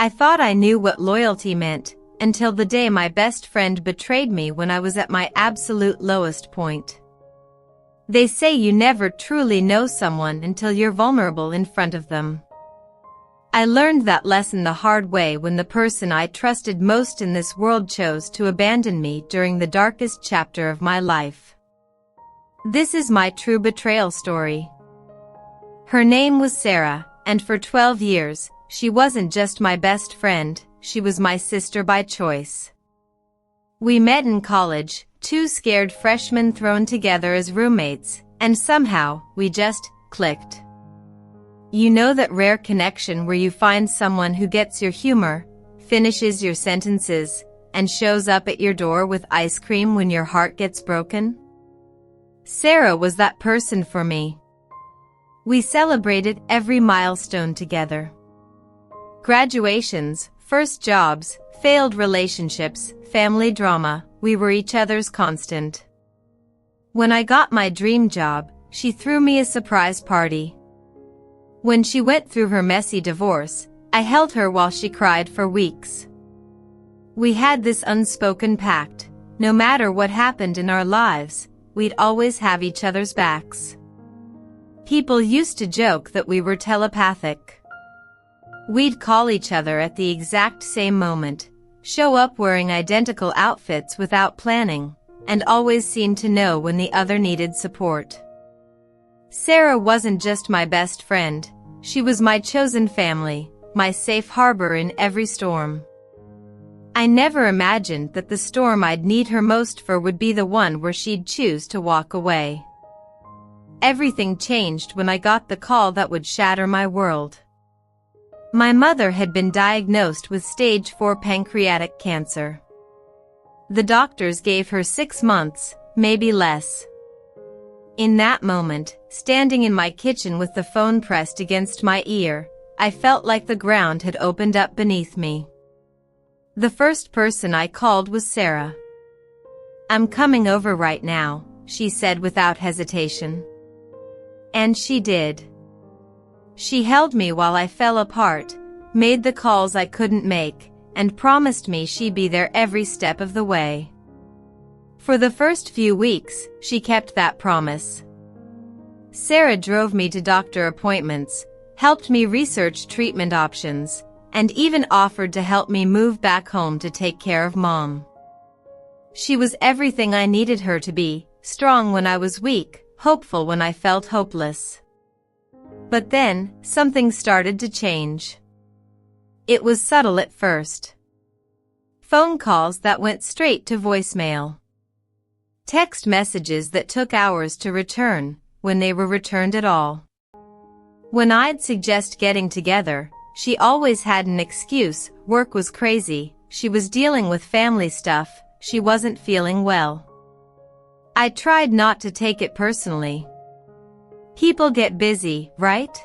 I thought I knew what loyalty meant, until the day my best friend betrayed me when I was at my absolute lowest point. They say you never truly know someone until you're vulnerable in front of them. I learned that lesson the hard way when the person I trusted most in this world chose to abandon me during the darkest chapter of my life. This is my true betrayal story. Her name was Sarah, and for 12 years, she wasn't just my best friend, she was my sister by choice. We met in college, two scared freshmen thrown together as roommates, and somehow, we just clicked. You know that rare connection where you find someone who gets your humor, finishes your sentences, and shows up at your door with ice cream when your heart gets broken? Sarah was that person for me. We celebrated every milestone together. Graduations, first jobs, failed relationships, family drama, we were each other's constant. When I got my dream job, she threw me a surprise party. When she went through her messy divorce, I held her while she cried for weeks. We had this unspoken pact: no matter what happened in our lives, we'd always have each other's backs. People used to joke that we were telepathic. We'd call each other at the exact same moment, show up wearing identical outfits without planning, and always seem to know when the other needed support. Sarah wasn't just my best friend, she was my chosen family, my safe harbor in every storm. I never imagined that the storm I'd need her most for would be the one where she'd choose to walk away. Everything changed when I got the call that would shatter my world. My mother had been diagnosed with stage 4 pancreatic cancer. The doctors gave her 6 months, maybe less. In that moment, standing in my kitchen with the phone pressed against my ear, I felt like the ground had opened up beneath me. The first person I called was Sarah. "I'm coming over right now," she said without hesitation. And she did. She held me while I fell apart, made the calls I couldn't make, and promised me she'd be there every step of the way. For the first few weeks, she kept that promise. Sarah drove me to doctor appointments, helped me research treatment options, and even offered to help me move back home to take care of Mom. She was everything I needed her to be, strong when I was weak, hopeful when I felt hopeless. But then, something started to change. It was subtle at first. Phone calls that went straight to voicemail. Text messages that took hours to return, when they were returned at all. When I'd suggest getting together, she always had an excuse: work was crazy, she was dealing with family stuff, she wasn't feeling well. I tried not to take it personally. People get busy, right?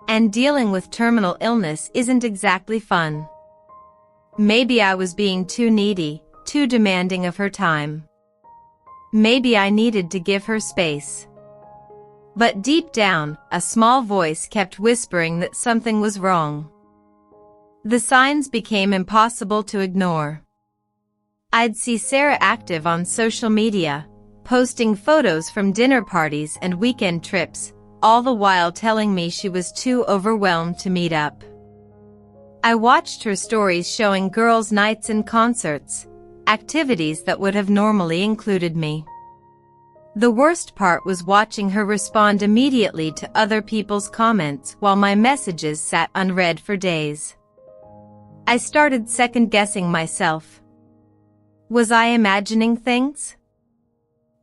And dealing with terminal illness isn't exactly fun. Maybe I was being too needy, too demanding of her time. Maybe I needed to give her space. But deep down, a small voice kept whispering that something was wrong. The signs became impossible to ignore. I'd see Sarah active on social media, posting photos from dinner parties and weekend trips, all the while telling me she was too overwhelmed to meet up. I watched her stories showing girls' nights and concerts, activities that would have normally included me. The worst part was watching her respond immediately to other people's comments while my messages sat unread for days. I started second-guessing myself. Was I imagining things?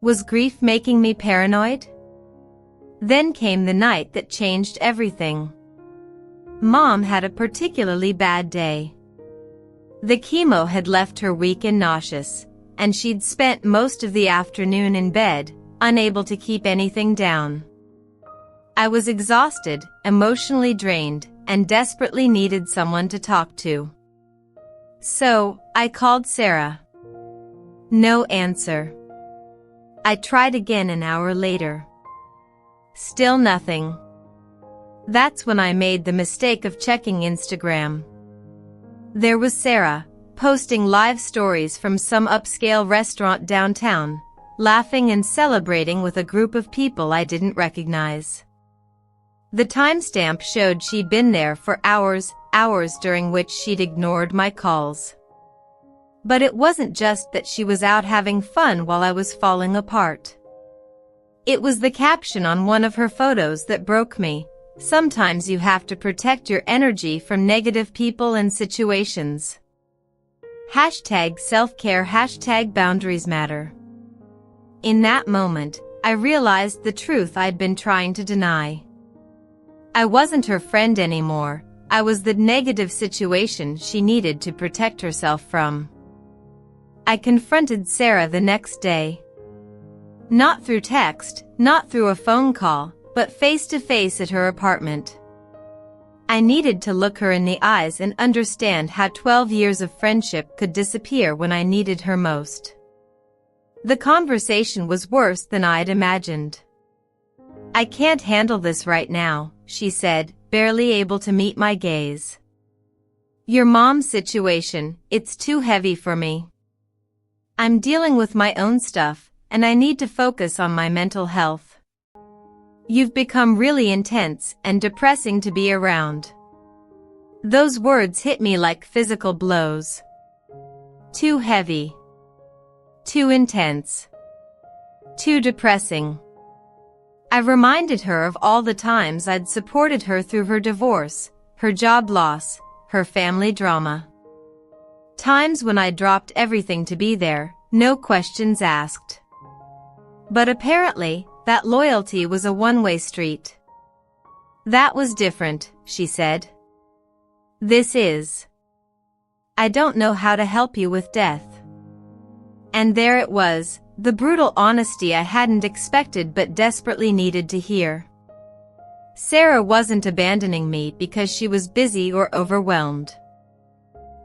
Was grief making me paranoid? Then came the night that changed everything. Mom had a particularly bad day. The chemo had left her weak and nauseous, and she'd spent most of the afternoon in bed, unable to keep anything down. I was exhausted, emotionally drained, and desperately needed someone to talk to. So, I called Sarah. No answer. I tried again an hour later. Still nothing. That's when I made the mistake of checking Instagram. There was Sarah, posting live stories from some upscale restaurant downtown, laughing and celebrating with a group of people I didn't recognize. The timestamp showed she'd been there for hours during which she'd ignored my calls. But it wasn't just that she was out having fun while I was falling apart. It was the caption on one of her photos that broke me. Sometimes you have to protect your energy from negative people and situations. #self-care, #boundaries matter. In that moment, I realized the truth I'd been trying to deny. I wasn't her friend anymore. I was the negative situation she needed to protect herself from. I confronted Sarah the next day. Not through text, not through a phone call, but face to face at her apartment. I needed to look her in the eyes and understand how 12 years of friendship could disappear when I needed her most. The conversation was worse than I'd imagined. "I can't handle this right now," she said, barely able to meet my gaze. "Your mom's situation, it's too heavy for me. I'm dealing with my own stuff, and I need to focus on my mental health. You've become really intense and depressing to be around." Those words hit me like physical blows. Too heavy. Too intense. Too depressing. I reminded her of all the times I'd supported her through her divorce, her job loss, her family drama. Times when I dropped everything to be there, no questions asked. But apparently, that loyalty was a one-way street. "That was different," she said. "This is. I don't know how to help you with death." And there it was, the brutal honesty I hadn't expected but desperately needed to hear. Sarah wasn't abandoning me because she was busy or overwhelmed.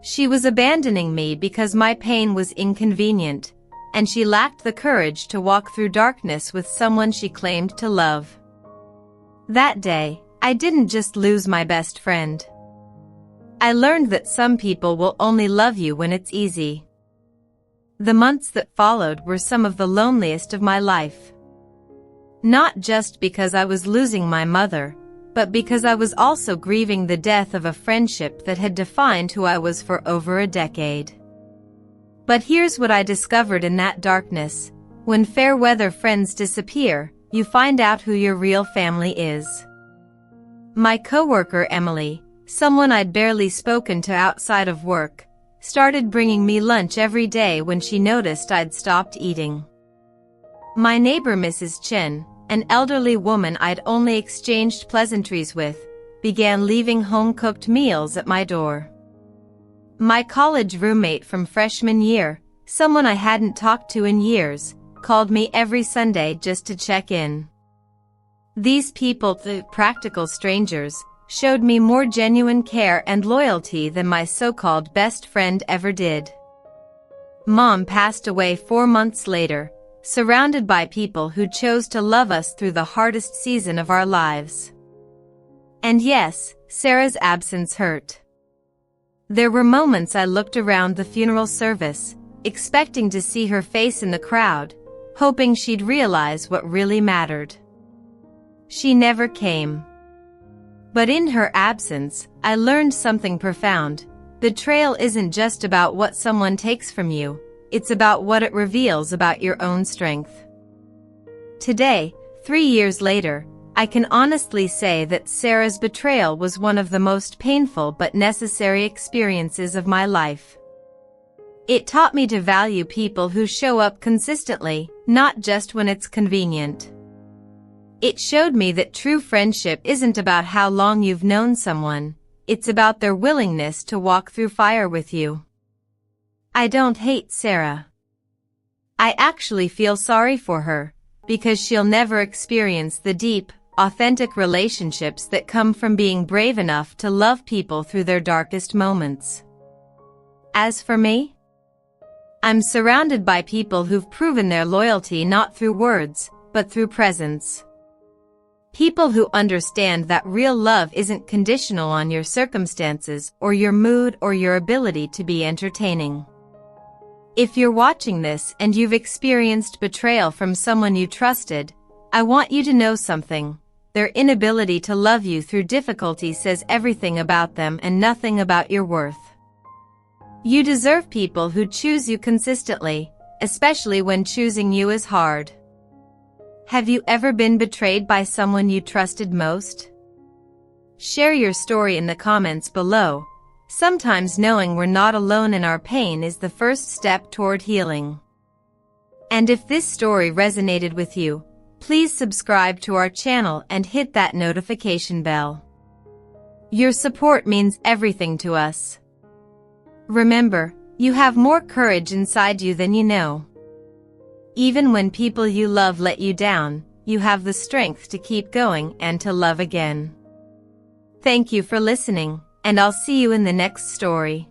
She was abandoning me because my pain was inconvenient, and she lacked the courage to walk through darkness with someone she claimed to love. That day, I didn't just lose my best friend. I learned that some people will only love you when it's easy. The months that followed were some of the loneliest of my life. Not just because I was losing my mother, but because I was also grieving the death of a friendship that had defined who I was for over a decade. But here's what I discovered in that darkness. When fair-weather friends disappear, you find out who your real family is. My coworker Emily, someone I'd barely spoken to outside of work, started bringing me lunch every day when she noticed I'd stopped eating. My neighbor Mrs. Chen, an elderly woman I'd only exchanged pleasantries with, began leaving home-cooked meals at my door. My college roommate from freshman year, someone I hadn't talked to in years, called me every Sunday just to check in. These people, the practical strangers, showed me more genuine care and loyalty than my so-called best friend ever did. Mom passed away 4 months later, surrounded by people who chose to love us through the hardest season of our lives. And yes, Sarah's absence hurt. There were moments I looked around the funeral service, expecting to see her face in the crowd, hoping she'd realize what really mattered. She never came. But in her absence, I learned something profound. Betrayal isn't just about what someone takes from you, it's about what it reveals about your own strength. Today, 3 years later, I can honestly say that Sarah's betrayal was one of the most painful but necessary experiences of my life. It taught me to value people who show up consistently, not just when it's convenient. It showed me that true friendship isn't about how long you've known someone, it's about their willingness to walk through fire with you. I don't hate Sarah. I actually feel sorry for her, because she'll never experience the deep, authentic relationships that come from being brave enough to love people through their darkest moments. As for me, I'm surrounded by people who've proven their loyalty not through words, but through presence. People who understand that real love isn't conditional on your circumstances or your mood or your ability to be entertaining. If you're watching this and you've experienced betrayal from someone you trusted, I want you to know something. Their inability to love you through difficulty says everything about them and nothing about your worth. You deserve people who choose you consistently, especially when choosing you is hard. Have you ever been betrayed by someone you trusted most? Share your story in the comments below. Sometimes knowing we're not alone in our pain is the first step toward healing. And if this story resonated with you, please subscribe to our channel and hit that notification bell. Your support means everything to us. Remember, you have more courage inside you than you know. Even when people you love let you down, you have the strength to keep going and to love again. Thank you for listening, and I'll see you in the next story.